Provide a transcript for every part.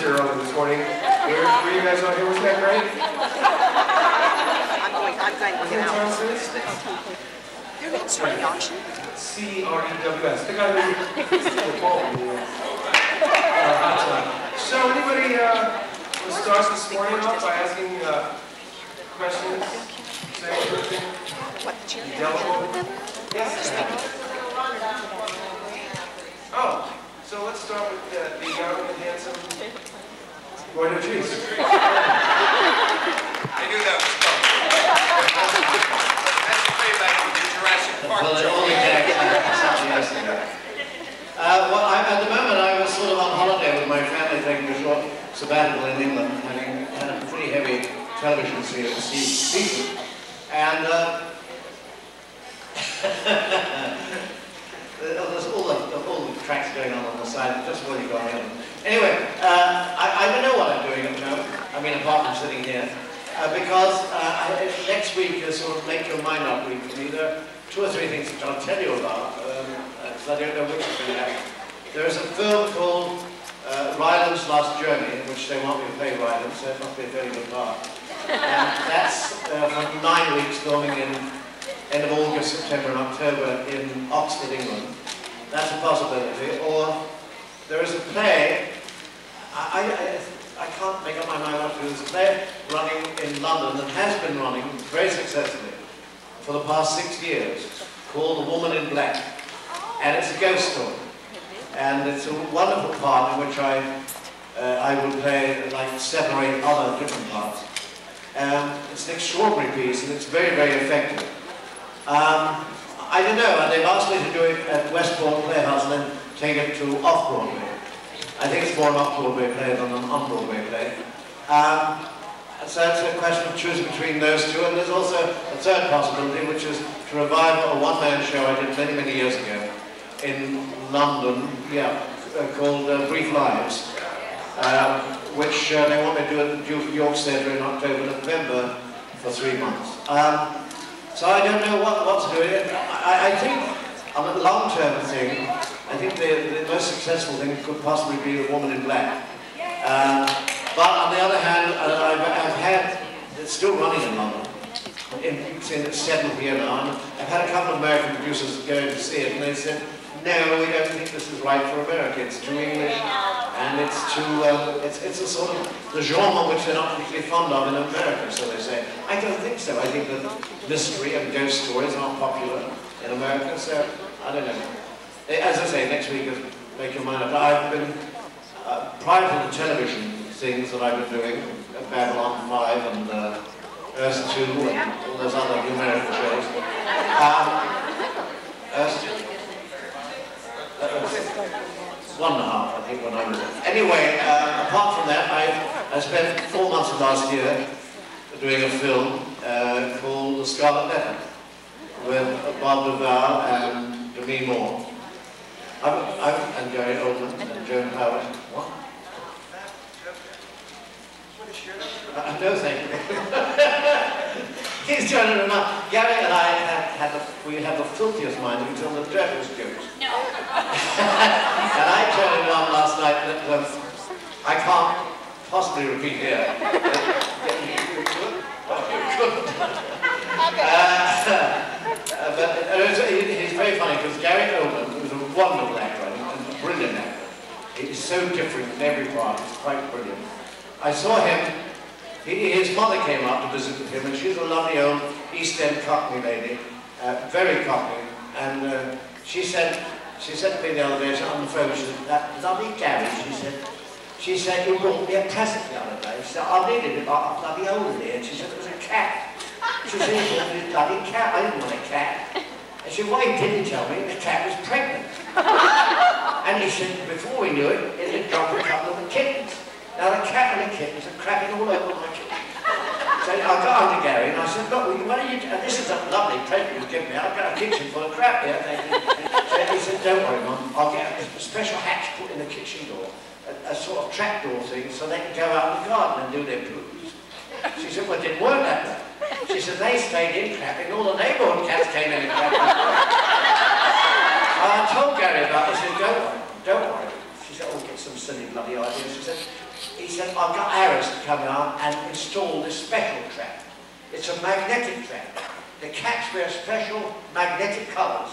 here early this morning. Were you guys out here? Was that great? I'm going to get out. They're going to start the auction. CREWS. The guy who the ball. So anybody want to start this morning off by asking questions? Say anything? What, the cheerleader? Yes. Oh, so let's start with the young and handsome boy Dotrice. I knew that was coming. That's the payback from the Jurassic Park joke. Well, at the moment I was sort of on holiday with my family, taking a short sabbatical in England, having had a pretty heavy television season, and there's all the tracks going on the side, just really going in. Anyway, I don't know what I'm doing at the moment. I mean, apart from sitting here, because next week is sort of make your mind up week for me. There are 2 or 3 things that I'll tell you about, because I don't know which is going to happen. There is a film called Ryland's Last Journey, in which they want me to play Ryland, so it must be a very good part. And that's for 9 weeks, filming in end of August, September and October in Oxford, England. That's a possibility. Or there is a play, I can't make up my mind what to do. There's a play running in London that has been running very successfully for the past 6 years, called The Woman in Black. And it's a ghost story. And it's a wonderful part in which I will play like 7 or 8 other different parts. It's an extraordinary piece and it's very, very effective. I don't know, they've asked me to do it at Westbourne Playhouse and then take it to off-Broadway. I think it's more an off-Broadway play than an on-Broadway play. So it's a question of choosing between those 2, and there's also a third possibility, which is to revive a one-man show I did many, many years ago in London, called Brief Lives, which they want me to do at the Duke of York Theatre in October and November for 3 months. So I don't know what to do. I think on a long-term thing, I think the most successful thing could possibly be The Woman in Black. But on the other hand, I've had, it's still running in London. It's in its 7th year now, and I've had a couple of American producers go in to see it, and they said, no, we don't think this is right for America. It's too English, and it's too, it's a sort of the genre which they're not particularly fond of in America, so they say. I don't think so. I think that mystery and ghost stories aren't popular in America, so I don't know. As I say, next week is make your mind up. I've been, prior to the television things that I've been doing, Babylon 5 and Earth 2 and all those other numerical shows. Earth 1.5, I think, when I was. Anyway, apart from that, I spent 4 months of last year doing a film called The Scarlet Letter with Bob Duvall and Demi Moore. And Gary Oldman and Joan Howard. What? No, thank you. He's turning them up. Gary and I had the filthiest mind that we tell the dirtiest jokes. No. And I turned it on last night that I can't possibly repeat here. But he's very funny because Gary Oldman was a wonderful actor and a brilliant actor. He's so different in every part. It's quite brilliant. I saw him. His mother came up to visit with him, and she's a lovely old East End Cockney lady, very Cockney. And she said to me the other day, on the phone, she said, "That lovely Gary," she said, "you brought me a present the other day." She said, "I needed it, but I'm bloody old in here." And she said, "It was a cat." She said, "You brought me a bloody cat. I didn't want a cat." And she said, "What he didn't tell me, the cat was pregnant." And he said, before we knew it, it had dropped a couple of the kittens. Now the cat and the kittens are crapping all over my kitchen. So I got on to Gary and I said, "Look, what are you doing? This is a lovely present you've given me. I've got a kitchen full of crap here." So he said, "Don't worry, Mum. I'll get a special hatch put in the kitchen door, a sort of trapdoor thing, so they can go out in the garden and do their poos." She said, "Well, it didn't work that way." She said, "They stayed in crapping, all the neighbourhood cats came in and crapping." I told Gary about it. He said, "Don't worry. She said, "Oh, get some silly bloody ideas." She said, he said, I've got Harris to come down and install this special trap. It's a magnetic trap. The cats wear special magnetic colours,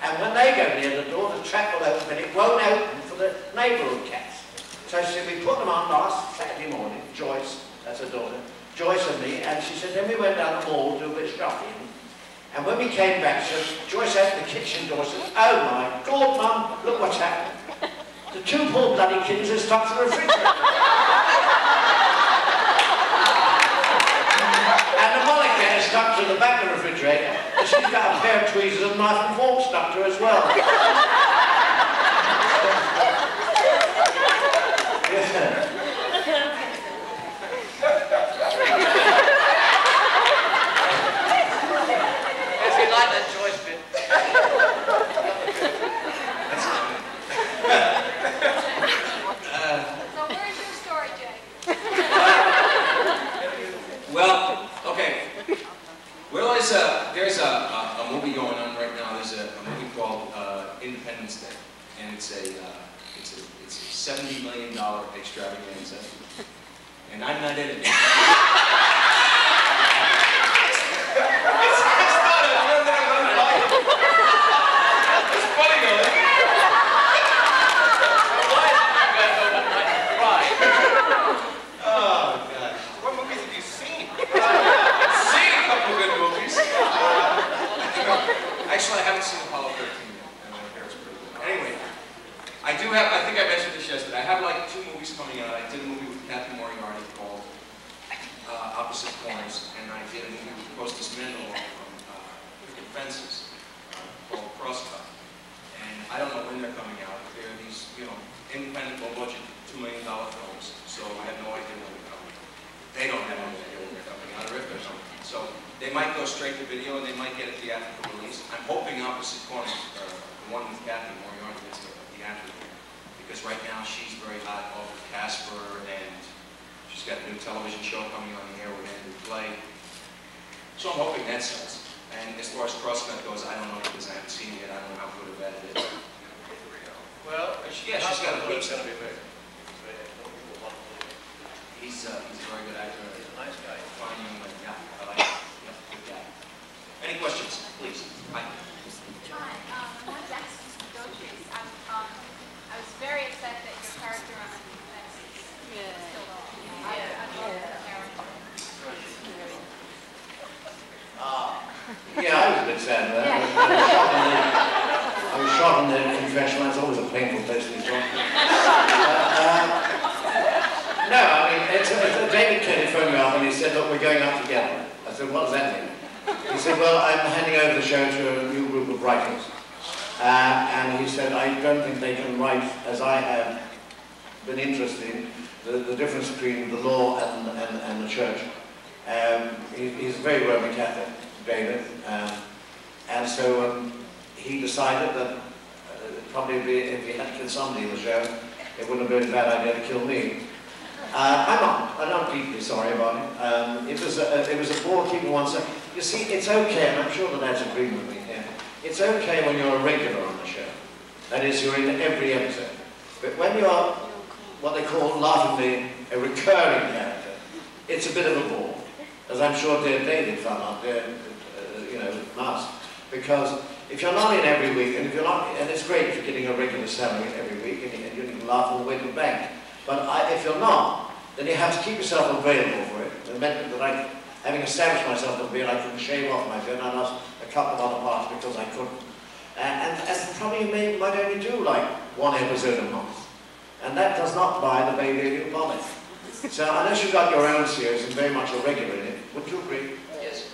and when they go near the door, the trap will open, but it won't open for the neighbourhood cats. So she said, we put them on last Saturday morning, Joyce, that's her daughter, Joyce and me, and she said, then we went down the mall to do a bit of shopping. And when we came back, she said, Joyce opened the kitchen door and said, oh my God, Mum, look what's happened. The two poor bloody kittens are stuck to the refrigerator. And the molly cat is stuck to the back of the refrigerator, and she's got a pair of tweezers and knife and fork stuck to her as well. Yeah. Well, okay. Well, there's a movie going on right now. There's a movie called Independence Day, and it's a $70 million extravaganza, and I'm not in it. It's not a film that I'm gonna like. It's funny though. Why did you guys cry? Oh God! What movies have you seen? I've seen a couple of good movies. Actually, I haven't seen Apollo 13 yet, and I hear it's pretty good. Anyway, I think I mentioned this yesterday. I have like 2 movies coming out. I did a movie with Kathy Moriarty called Opposite Corners, and I did a movie with Costas Mandel from Picket Fences called Crosscut. And I don't know when they're coming out. They're these, independent, low-budget, $2 million films, so I have no idea when they're coming. They don't have any idea when they're coming out, or if they're coming. So they might go straight to video, and they might get a theatrical release. I'm hoping Opposite Corners, the one with Kathy Moriarty, gets a theatrical, because right now she's very hot off of Casper, and she's got a new television show coming on the air with Andrew Clay. So I'm hoping that sells. And as far as Crosscut goes, I don't know because I haven't seen it yet. I don't know how good or bad it is. Well, yeah, she's got a good. He's a very good actor. He's a nice guy. Fine young man. Yeah, I like him. Yeah, good guy. Any questions, please? Hi. Hi, my name is Dotrice. I was very upset that your character on the defense is killed off. I love the character. Yeah, I was a bit sad about that. I was shot in the confessional. That's always a painful place to be shot. No, I mean, David Kelly phoned me up and he said, look, we're going out together. I said, what does that mean? He said, well, I'm handing over the show to a new group of writers. And he said, I don't think they can write, as I have been interested in, the difference between the law and the church. He's a very Roman Catholic, David, and so he decided that probably if he had to kill somebody in the show, it wouldn't have been a bad idea to kill me. I'm not deeply sorry about it. It was a bore keeping oneself. You see, it's okay, and I'm sure the lads agree with me here. It's okay when you're a regular on the show. That is, you're in every episode. But when you're what they call laughingly a recurring character, it's a bit of a bore, as I'm sure dear David found out there, last. Because if you're not in every week, and if you're not, and it's great if you're getting a regular salary every week, and you can laugh all the way to the bank. But if you're not, then you have to keep yourself available for it. It meant that having established myself as being, I couldn't shave off my beard, and I lost a couple of other parts because I couldn't. And probably you might only do like 1 episode a month. And that does not buy the baby a new bonnet. So unless you've got your own series and very much a regular in it, would you agree? Yes.